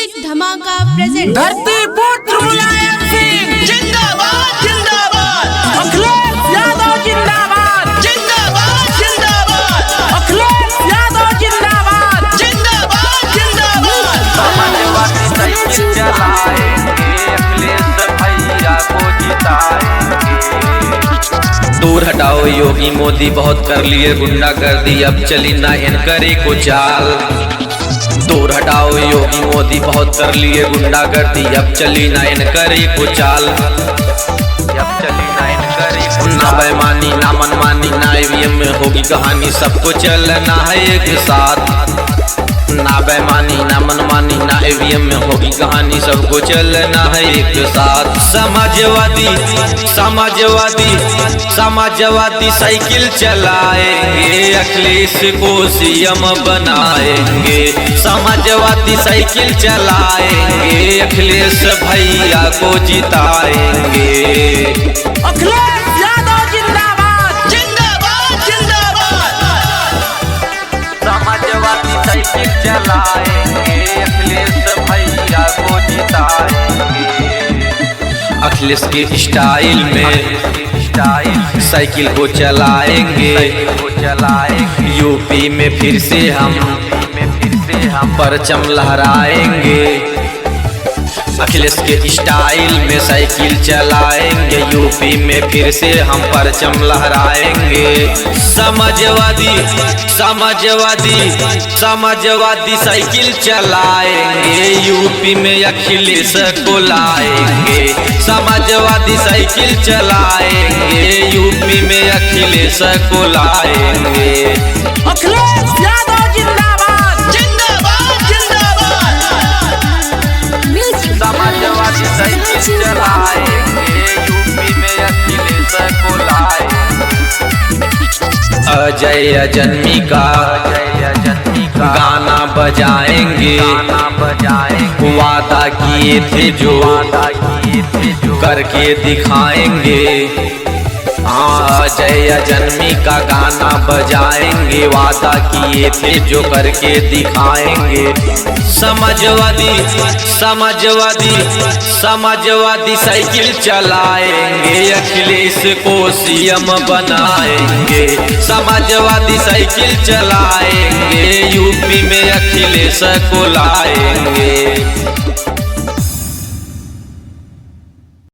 Music धमाका present. धरती पुत्र मुलायम सिंह जिंदाबाद जिंदाबाद, अखिलेश यादव जिंदाबाद, जिंदाबाद जिंदाबाद, अखिलेश यादव जिंदाबाद, जिंदाबाद जिंदाबाद। समाजवादी साइकिल चलाएंगे, अखिलेश भैया को जिताएंगे। दूर हटाओ योगी मोदी, बहुत कर लिए गुंडागर्दी, अब चली ना इनकरे को चाल। दूर हटाओ योगी मोदी, बहुत कर लिए गुंडागर्दी, अब चली ना इनकरे को चाल। अब चली ना इनकरे को चाल। ना बेईमानी ना मनमानी ना ईवीएम में होगी कहानी, सबको चलना है एक साथ। ना बेईमानी ना मनमानी ना ईवीएम में होगी कहानी, सबको चलना है एक साथ। समाजवादी समाजवादी समाजवादी साइकिल चलाएंगे, अखिलेश को सीएम बनाएंगे। समाजवादी साइकिल चलाएंगे, अखिलेश भैया को जिताएंगे। अखिलेश यादव जिंदाबाद, जिंदाबाद जिंदाबाद, समाजवादी साइकिल चलाएंगे, अखिलेश भैया को जिताएंगे। अखिलेश के स्टाइल में साइकिल को चलाएंगे, यूपी में फिर से हम परचम लहराएंगे। अखिलेश के स्टाइल में साइकिल चलाएंगे, यूपी में फिर से हम परचम लहराएंगे। समाजवादी समाजवादी समाजवादी साइकिल चलाएंगे, यूपी में अखिलेश को लाएंगे। समाजवादी साइकिल चलाएंगे, यूपी में अखिलेश को लाएंगे। अखिलेश यादव जिंदाबाद, जिंदाबाद जिंदाबाद। समाजवादी साइकिल चलाएंगे, यूपी में अखिलेश को लाएंगे। अजय जन्मी का गाना बजाएंगे, वादा किए थे जो करके दिखाएंगे। अजय जन्मी का गाना बजाएंगे, वादा किए थे जो करके दिखाएंगे। समाजवादी समाजवादी समाजवादी साइकिल चलाएंगे, अखिलेश को सीएम बनाएंगे। समाजवादी साइकिल चलाएंगे, यूपी में अखिलेश को लाएंगे।